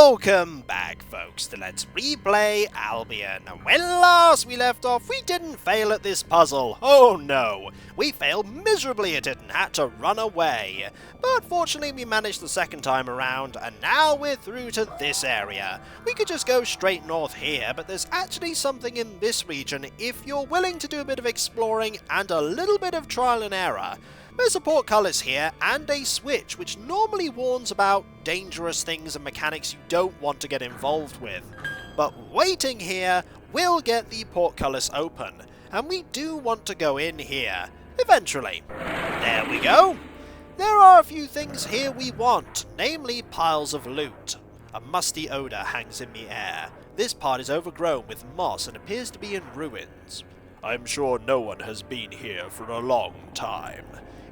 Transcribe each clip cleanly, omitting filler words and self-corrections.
Welcome back, folks, to Let's Replay Albion. When last we left off, we didn't fail at this puzzle. Oh no, we failed miserably at it and had to run away. But fortunately we managed the second time around, and now we're through to this area. We could just go straight north here, but there's actually something in this region if you're willing to do a bit of exploring and a little bit of trial and error. There's a portcullis here, and a switch, which normally warns about dangerous things and mechanics you don't want to get involved with. But waiting here will get the portcullis open, and we do want to go in here, eventually. There we go! There are a few things here we want, namely piles of loot. A musty odour hangs in the air. This part is overgrown with moss and appears to be in ruins. I'm sure no one has been here for a long time.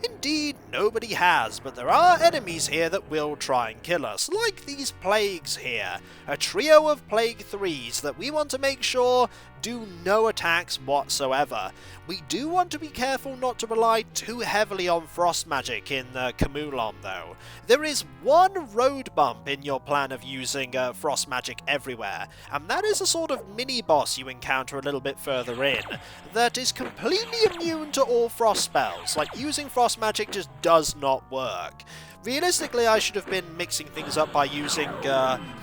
Indeed, nobody has, but there are enemies here that will try and kill us, like these plagues here. A trio of plague 3s that we want to make sure do no attacks whatsoever. We do want to be careful not to rely too heavily on frost magic in Khamulon though. There is one road bump in your plan of using frost magic everywhere, and that is a sort of mini-boss you encounter a little bit further in, that is completely immune to all frost spells. Like, using frost magic just does not work. Realistically, I should have been mixing things up by using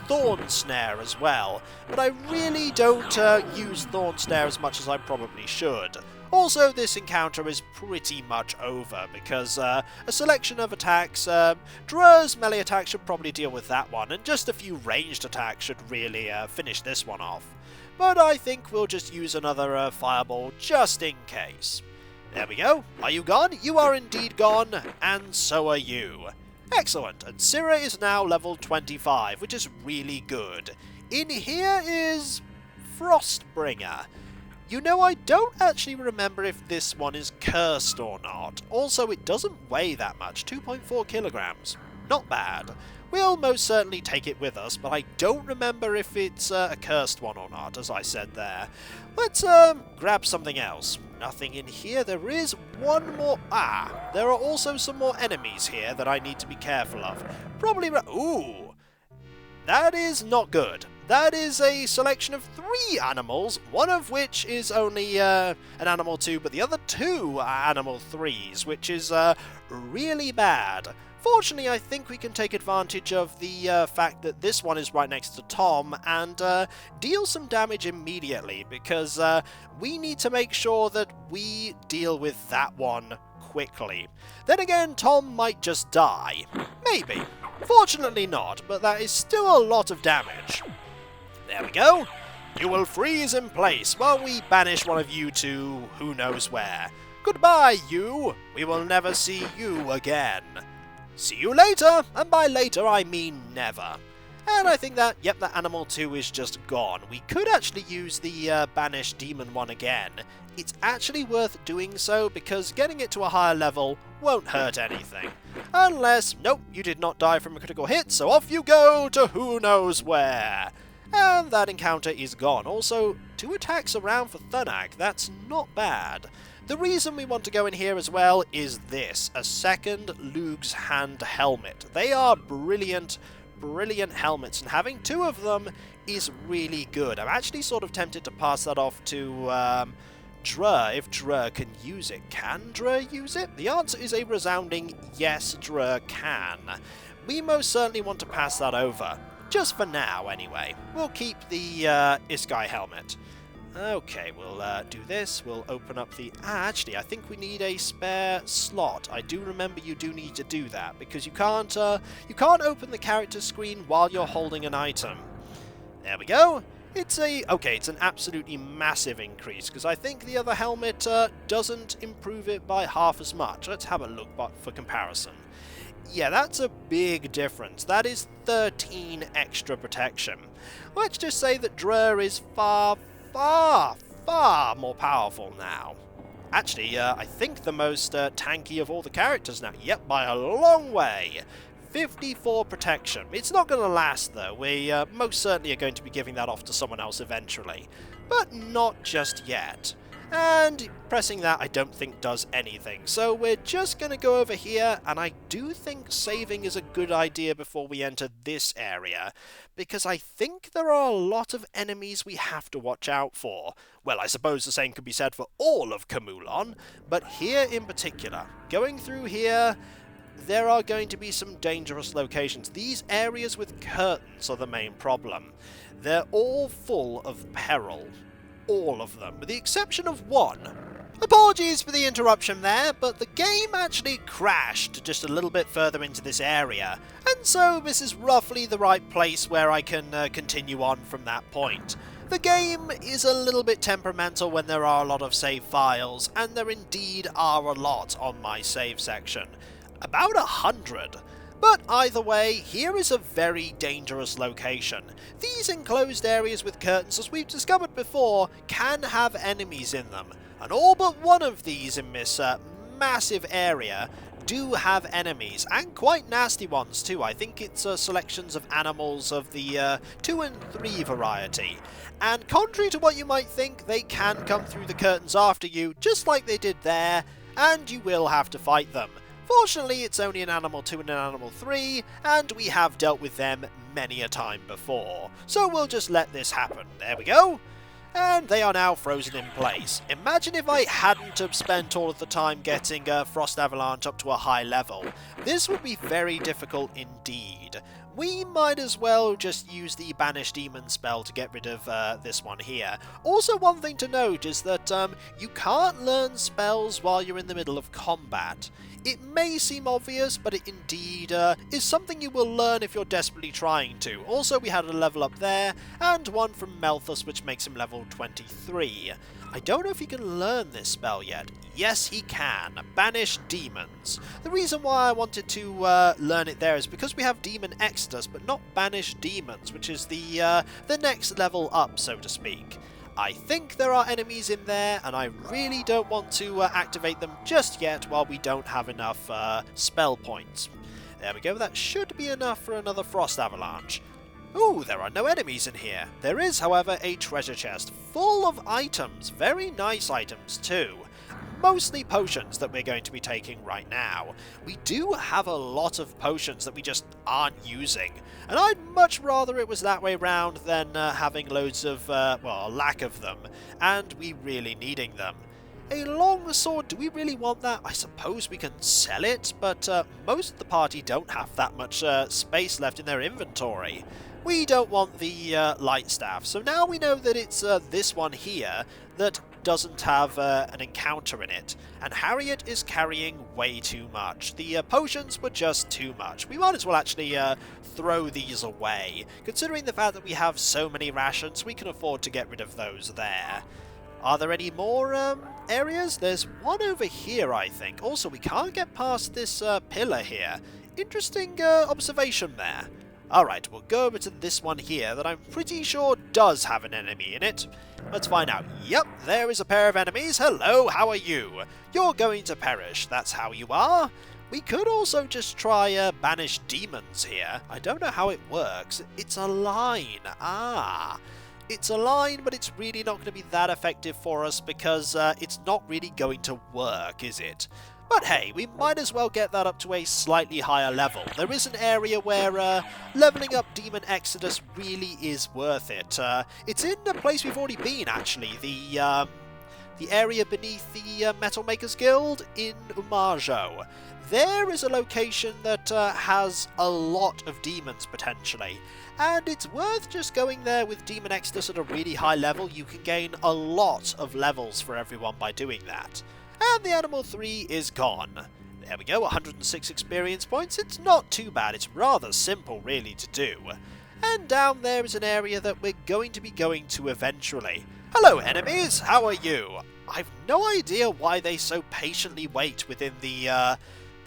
Thorn Snare as well, but I really don't use Thorn Snare as much as I probably should. Also, this encounter is pretty much over, because a selection of attacks, Drur's melee attack should probably deal with that one, and just a few ranged attacks should really finish this one off. But I think we'll just use another fireball just in case. There we go. Are you gone? You are indeed gone, and so are you. Excellent, and Syrah is now level 25, which is really good. In here is Frostbringer. You know, I don't actually remember if this one is cursed or not. Also, it doesn't weigh that much, 2.4 kilograms. Not bad. We'll most certainly take it with us, but I don't remember if it's a cursed one or not, as I said there. Let's grab something else. Nothing in here. There is one more. There are also some more enemies here that I need to be careful of. Probably. Ooh! That is not good. That is a selection of 3 animals, one of which is only an animal 2, but the other 2 are animal 3s, which is really bad. Fortunately, I think we can take advantage of the fact that this one is right next to Tom and deal some damage immediately, because we need to make sure that we deal with that one quickly. Then again, Tom might just die. Maybe. Fortunately not, but that is still a lot of damage. There we go. You will freeze in place while we banish one of you to who knows where. Goodbye, you. We will never see you again. See you later, and by later I mean never. And I think that, yep, that animal 2 is just gone. We could actually use the banished demon one again. It's actually worth doing so, because getting it to a higher level won't hurt anything. Unless, nope, you did not die from a critical hit, so off you go to who knows where. And that encounter is gone. Also, 2 attacks around for Thunak, that's not bad. The reason we want to go in here as well is this, a second Lug's Hand helmet. They are brilliant, brilliant helmets, and having 2 of them is really good. I'm actually sort of tempted to pass that off to Drur, if Drur can use it. Can Drur use it? The answer is a resounding yes, Drur can. We most certainly want to pass that over. Just for now, anyway. We'll keep the Iskai helmet. Okay, we'll do this. We'll open up the... actually, I think we need a spare slot. I do remember you do need to do that, because you can't open the character screen while you're holding an item. There we go. It's an absolutely massive increase, because I think the other helmet doesn't improve it by half as much. Let's have a look for comparison. Yeah, that's a big difference. That is 13 extra protection. Let's just say that Drur is far more powerful now. Actually, I think the most tanky of all the characters now. Yep, by a long way. 54 protection. It's not going to last, though. We most certainly are going to be giving that off to someone else eventually. But not just yet. And pressing that I don't think does anything. So we're just going to go over here, and I do think saving is a good idea before we enter this area, because I think there are a lot of enemies we have to watch out for. Well, I suppose the same could be said for all of Khamulon, but here in particular, going through here, there are going to be some dangerous locations. These areas with curtains are the main problem. They're all full of peril. All of them, with the exception of one. Apologies for the interruption there, but the game actually crashed just a little bit further into this area, and so this is roughly the right place where I can continue on from that point. The game is a little bit temperamental when there are a lot of save files, and there indeed are a lot on my save section. About 100. But either way, here is a very dangerous location. These enclosed areas with curtains, as we've discovered before, can have enemies in them. And all but one of these in this massive area do have enemies, and quite nasty ones too. I think it's selections of animals of the 2 and 3 variety. And contrary to what you might think, they can come through the curtains after you, just like they did there, and you will have to fight them. Fortunately, it's only an Animal 2 and an Animal 3, and we have dealt with them many a time before. So we'll just let this happen. There we go. And they are now frozen in place. Imagine if I hadn't have spent all of the time getting Frost Avalanche up to a high level. This would be very difficult indeed. We might as well just use the Banish Demon spell to get rid of this one here. Also, one thing to note is that you can't learn spells while you're in the middle of combat. It may seem obvious, but it indeed is something you will learn if you're desperately trying to. Also, we had a level up there, and one from Melthus, which makes him level 23. I don't know if he can learn this spell yet. Yes, he can. Banish Demons. The reason why I wanted to learn it there is because we have Demon Exodus, but not Banish Demons, which is the next level up, so to speak. I think there are enemies in there, and I really don't want to activate them just yet while we don't have enough spell points. There we go, that should be enough for another Frost Avalanche. Ooh, there are no enemies in here. There is, however, a treasure chest full of items, very nice items too. Mostly potions that we're going to be taking right now. We do have a lot of potions that we just aren't using, and I'd much rather it was that way round than having loads of, well, a lack of them, and we really needing them. A long sword, do we really want that? I suppose we can sell it, but most of the party don't have that much space left in their inventory. We don't want the light staff, so now we know that it's this one here that doesn't have an encounter in it, and Harriet is carrying way too much. The potions were just too much. We might as well actually throw these away. Considering the fact that we have so many rations, we can afford to get rid of those there. Are there any more areas? There's one over here, I think. Also, we can't get past this pillar here. Interesting observation there. Alright, we'll go over to this one here that I'm pretty sure does have an enemy in it. Let's find out. Yep, there is a pair of enemies. Hello, how are you? You're going to perish, that's how you are. We could also just try Banish Demons here. I don't know how it works. It's a line. Ah. It's a line, but it's really not going to be that effective for us because it's not really going to work, is it? But hey, we might as well get that up to a slightly higher level. There is an area where leveling up Demon Exodus really is worth it. It's in a place we've already been, actually. The area beneath the Metal Makers Guild in Umajo. There is a location that has a lot of demons, potentially. And it's worth just going there with Demon Exodus at a really high level. You can gain a lot of levels for everyone by doing that. And the Animal 3 is gone. There we go, 106 experience points. It's not too bad, it's rather simple really to do. And down there is an area that we're going to be going to eventually. Hello enemies, how are you? I've no idea why they so patiently wait within the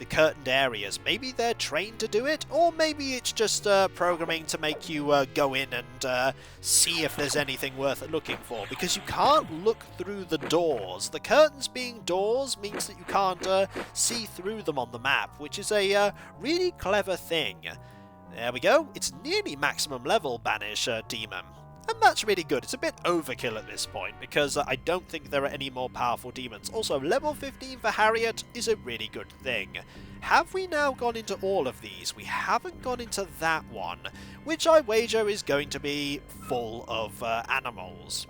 curtained areas. Maybe they're trained to do it, or maybe it's just programming to make you go in and see if there's anything worth looking for, because you can't look through the doors. The curtains being doors means that you can't see through them on the map, which is a really clever thing. There we go. It's nearly maximum level, Banish Demon. And that's really good. It's a bit overkill at this point, because I don't think there are any more powerful demons. Also, level 15 for Harriet is a really good thing. Have we now gone into all of these? We haven't gone into that one, which I wager is going to be full of animals.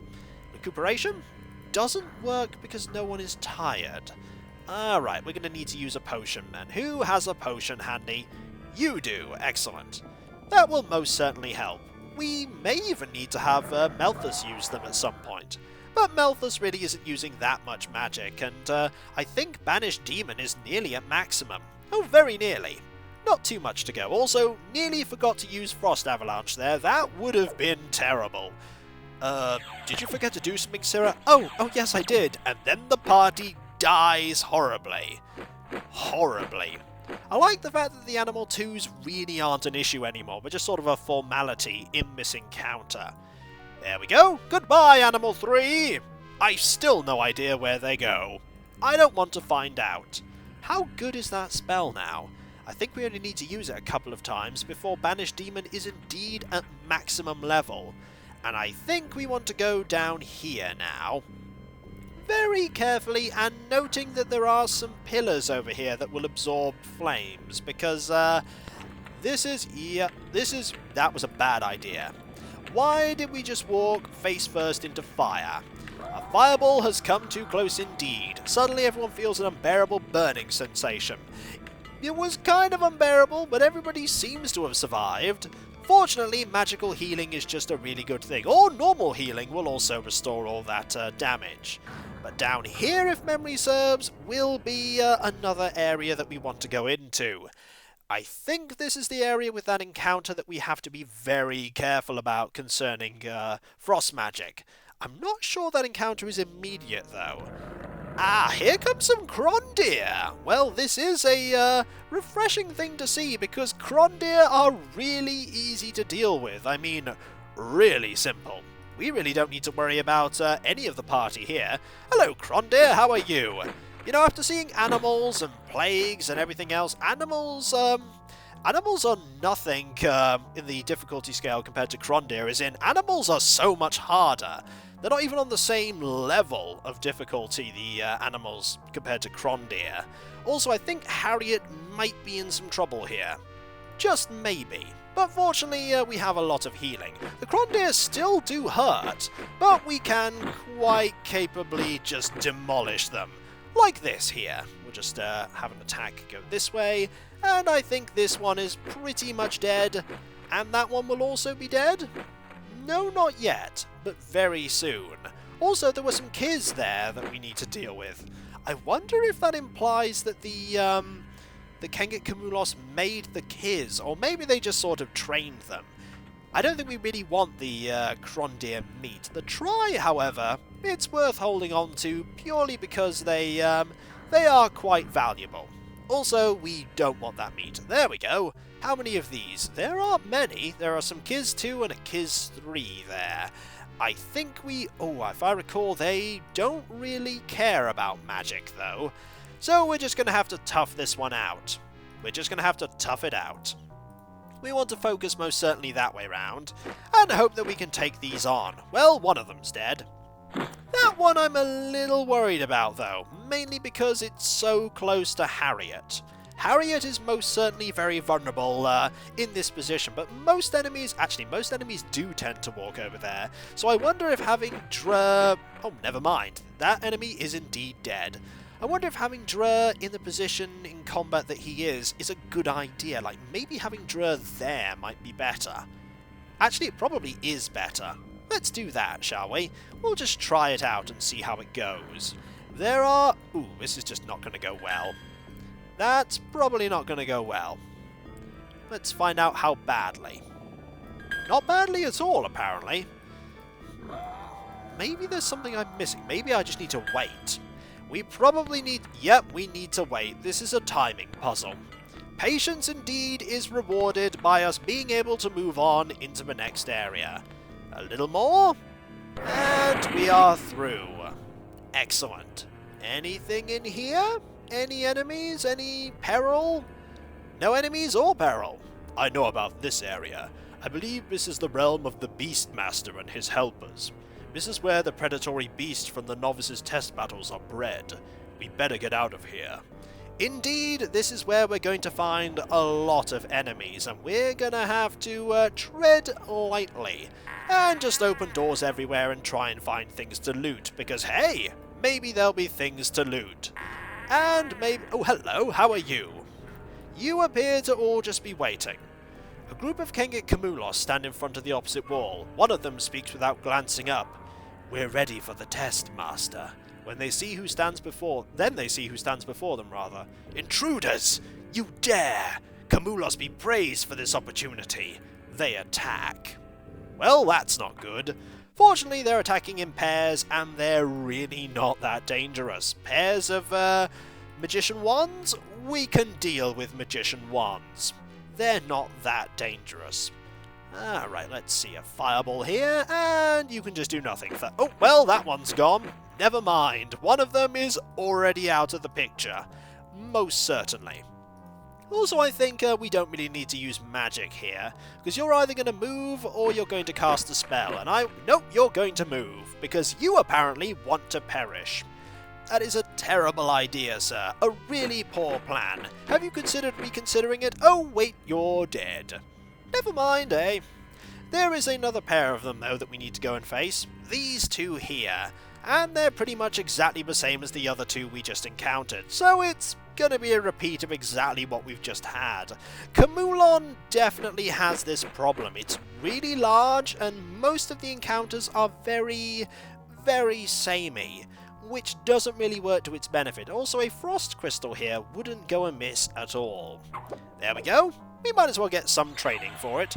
Recuperation doesn't work because no one is tired. Alright, we're going to need to use a potion, and who has a potion handy? You do. Excellent. That will most certainly help. We may even need to have Malthus use them at some point. But Malthus really isn't using that much magic, and I think Banished Demon is nearly at maximum. Oh, very nearly. Not too much to go. Also, nearly forgot to use Frost Avalanche there. That would have been terrible. Did you forget to do something, Syrah? Oh, yes, I did. And then the party dies horribly. Horribly. I like the fact that the Animal 2s really aren't an issue anymore, but just sort of a formality in this encounter. There we go. Goodbye, Animal 3! I've still no idea where they go. I don't want to find out. How good is that spell now? I think we only need to use it a couple of times before Banished Demon is indeed at maximum level. And I think we want to go down here now. Very carefully, and noting that there are some pillars over here that will absorb flames, because that was a bad idea. Why did we just walk face first into fire? A fireball has come too close indeed. Suddenly everyone feels an unbearable burning sensation. It was kind of unbearable, but everybody seems to have survived. Fortunately, magical healing is just a really good thing, or normal healing will also restore all that damage. But down here, if memory serves, will be another area that we want to go into. I think this is the area with that encounter that we have to be very careful about concerning frost magic. I'm not sure that encounter is immediate, though. Ah, here comes some cron deer! Well, this is a refreshing thing to see, because cron deer are really easy to deal with. I mean, really simple. We really don't need to worry about any of the party here. Hello, cron deer, how are you? You know, after seeing animals and plagues and everything else, animals are nothing in the difficulty scale compared to cron deer, as in, animals are so much harder. They're not even on the same level of difficulty, the animals, compared to cron deer. Also, I think Harriet might be in some trouble here. Just maybe. But fortunately, we have a lot of healing. The cron deer still do hurt, but we can quite capably just demolish them. Like this here. We'll just have an attack go this way, and I think this one is pretty much dead. And that one will also be dead? No, not yet, but very soon. Also, there were some kizz there that we need to deal with. I wonder if that implies that the kenget Khamulon made the kizz, or maybe they just sort of trained them. I don't think we really want the cron deer meat. The try, however, it's worth holding on to purely because they are quite valuable. Also, we don't want that meat. There we go. How many of these? There aren't many. There are some kizz 2 and a kizz 3 there. I think if I recall, they don't really care about magic, though. So we're just going to have to tough this one out. We're just going to have to tough it out. We want to focus most certainly that way round, and hope that we can take these on. Well, one of them's dead. That one I'm a little worried about, though, mainly because it's so close to Harriet. Harriet is most certainly very vulnerable in this position, but most enemies do tend to walk over there. So I wonder if having oh, never mind. That enemy is indeed dead. I wonder if having Dre in the position in combat that he is a good idea. Like, maybe having Dre there might be better. Actually, it probably is better. Let's do that, shall we? We'll just try it out and see how it goes. There are... Ooh, this is just not going to go well. That's probably not going to go well. Let's find out how badly. Not badly at all, apparently. Maybe there's something I'm missing. Maybe I just need to wait. We probably need... Yep, we need to wait. This is a timing puzzle. Patience indeed is rewarded by us being able to move on into the next area. A little more, and we are through. Excellent. Anything in here? Any enemies? Any peril? No enemies or peril. I know about this area. I believe this is the realm of the Beastmaster and his helpers. This is where the predatory beasts from the novices' test battles are bred. We better get out of here. Indeed, this is where we're going to find a lot of enemies, and we're gonna have to tread lightly, and just open doors everywhere and try and find things to loot, because hey, maybe there'll be things to loot. And maybe... oh, hello, how are you? You appear to all just be waiting. A group of kenget Khamulon stand in front of the opposite wall. One of them speaks without glancing up. We're ready for the test, Master. When they see who stands before... then they see who stands before them, rather. Intruders! You dare! Khamulon be praised for this opportunity. They attack. Well, that's not good. Fortunately, they're attacking in pairs, and they're really not that dangerous. Pairs of, magician wands? We can deal with magician wands. They're not that dangerous. Alright, let's see. A fireball here, and you can just do nothing. Oh, well, that one's gone. Never mind. One of them is already out of the picture. Most certainly. Also, I think we don't really need to use magic here, because you're either going to move or you're going to cast a spell, and nope, you're going to move, because you apparently want to perish. That is a terrible idea, sir. A really poor plan. Have you considered reconsidering it? Oh, wait, you're dead. Never mind, eh? There is another pair of them, though, that we need to go and face. These two here. And they're pretty much exactly the same as the other two we just encountered, so it's gonna be a repeat of exactly what we've just had. Khamulon definitely has this problem. It's really large, and most of the encounters are very, very samey, which doesn't really work to its benefit. Also, a frost crystal here wouldn't go amiss at all. There we go. We might as well get some training for it.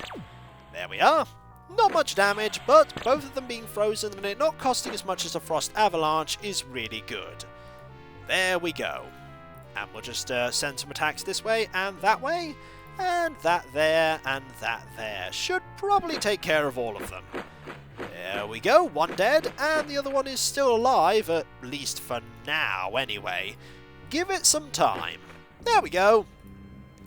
There we are. Not much damage, but both of them being frozen and it not costing as much as a frost avalanche is really good. There we go. And we'll just send some attacks this way, and that that there. Should probably take care of all of them. There we go, one dead, and the other one is still alive, at least for now anyway. Give it some time. There we go.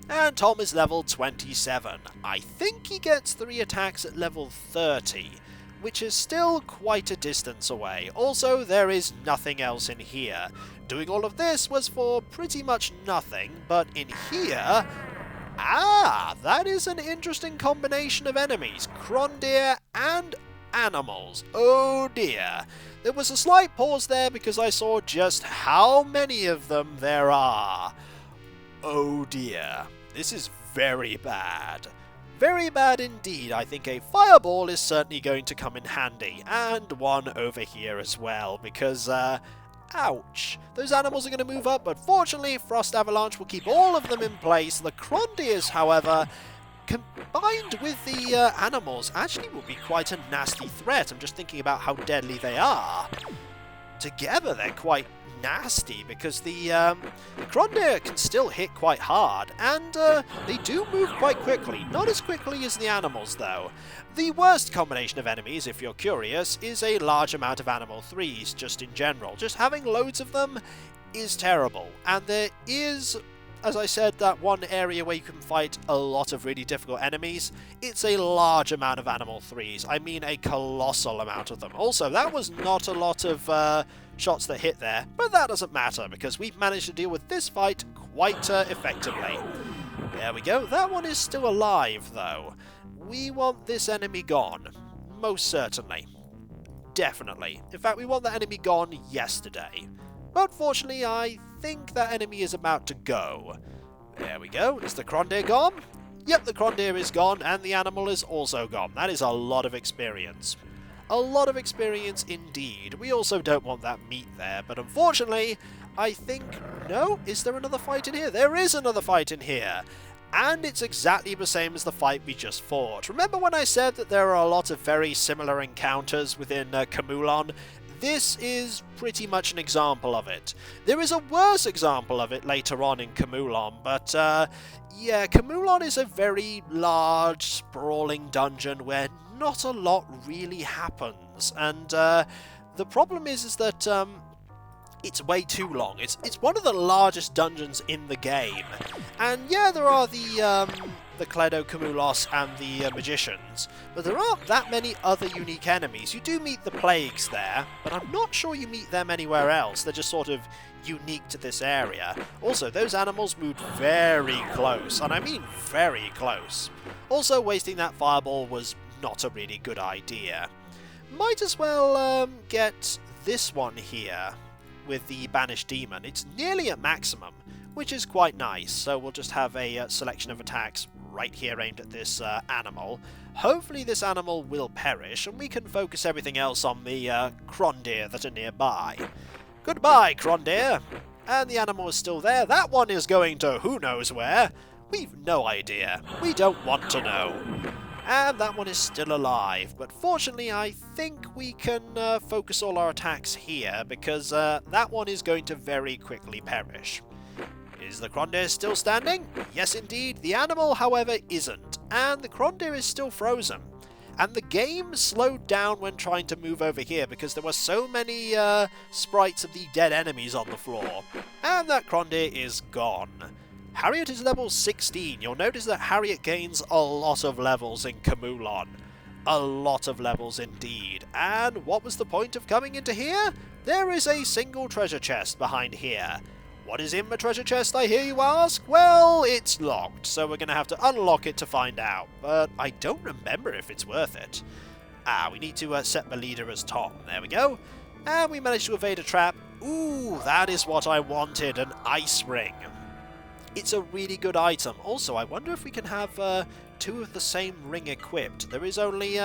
And Tom is level 27. I think he gets 3 attacks at level 30, which is still quite a distance away. Also, there is nothing else in here. Doing all of this was for pretty much nothing, but in here... that is an interesting combination of enemies. Cron deer and animals. Oh dear. There was a slight pause there because I saw just how many of them there are. Oh dear. This is very bad. Very bad indeed. I think a fireball is certainly going to come in handy. And one over here as well, because, ouch. Those animals are going to move up, but fortunately, Frost Avalanche will keep all of them in place. The Crondiers, however, combined with the animals, actually will be quite a nasty threat. I'm just thinking about how deadly they are. Together, they're quite nasty, because the Crondier can still hit quite hard, and they do move quite quickly. Not as quickly as the animals, though. The worst combination of enemies, if you're curious, is a large amount of animal 3s, just in general. Just having loads of them is terrible, and there is, as I said, that one area where you can fight a lot of really difficult enemies. It's a large amount of animal 3s. I mean a colossal amount of them. Also, that was not a lot of shots that hit there, but that doesn't matter because we've managed to deal with this fight quite effectively. There we go. That one is still alive, though. We want this enemy gone. Most certainly. Definitely. In fact, we want that enemy gone yesterday. But fortunately, I think that enemy is about to go. There we go. Is the Crondier gone? Yep, the Crondier is gone, and the animal is also gone. That is a lot of experience. A lot of experience indeed. We also don't want that meat there, but unfortunately, I think... No? Is there another fight in here? There is another fight in here! And it's exactly the same as the fight we just fought. Remember when I said that there are a lot of very similar encounters within Khamulon? This is pretty much an example of it. There is a worse example of it later on in Khamulon, but yeah, Khamulon is a very large, sprawling dungeon where not a lot really happens, and the problem is that it's way too long. It's one of the largest dungeons in the game, and yeah, there are the the Khamulon and the magicians, but there aren't that many other unique enemies. You do meet the plagues there, but I'm not sure you meet them anywhere else. They're just sort of unique to this area. Also, those animals moved very close, and I mean very close. Also, wasting that fireball was not a really good idea. Might as well get this one here with the banished demon. It's nearly at maximum, which is quite nice, so we'll just have a selection of attacks right here aimed at this animal. Hopefully this animal will perish, and we can focus everything else on the cron deer that are nearby. Goodbye, cron deer! And the animal is still there. That one is going to who knows where. We've no idea. We don't want to know. And that one is still alive, but fortunately I think we can focus all our attacks here, because that one is going to very quickly perish. Is the cron deer still standing? Yes indeed. The animal, however, isn't, and the cron deer is still frozen. And the game slowed down when trying to move over here because there were so many sprites of the dead enemies on the floor. And that cron deer is gone. Harriet is level 16. You'll notice that Harriet gains a lot of levels in Khamulon. A lot of levels indeed. And what was the point of coming into here? There is a single treasure chest behind here. What is in the treasure chest, I hear you ask? Well, it's locked, so we're going to have to unlock it to find out. But I don't remember if it's worth it. We need to set the leader as Tom. There we go. And we managed to evade a trap. Ooh, that is what I wanted, an ice ring. It's a really good item. Also, I wonder if we can have two of the same ring equipped. There is only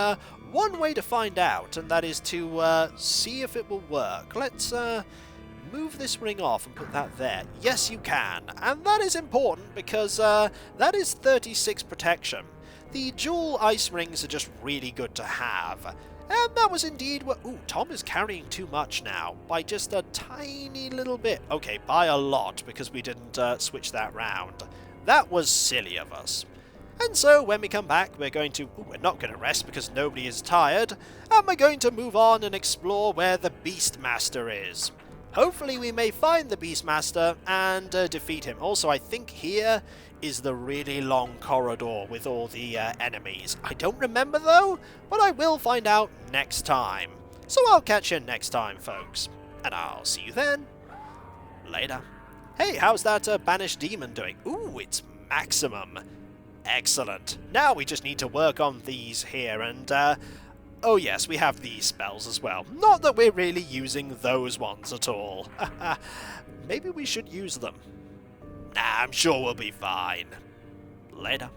one way to find out, and that is to see if it will work. Let's move this ring off and put that there. Yes, you can. And that is important because that is 36 protection. The dual ice rings are just really good to have. And that was indeed what... Ooh, Tom is carrying too much now, by just a tiny little bit. Okay, by a lot, because we didn't switch that round. That was silly of us. And so, when we come back, we're going to... Ooh, we're not going to rest because nobody is tired. And we're going to move on and explore where the Beastmaster is. Hopefully we may find the Beastmaster and defeat him. Also, I think here is the really long corridor with all the enemies. I don't remember though, but I will find out next time. So I'll catch you next time, folks. And I'll see you then. Later. Hey, how's that banished demon doing? Ooh, it's maximum. Excellent. Now we just need to work on these here and... oh yes, we have these spells as well. Not that we're really using those ones at all. Maybe we should use them. Nah, I'm sure we'll be fine. Later.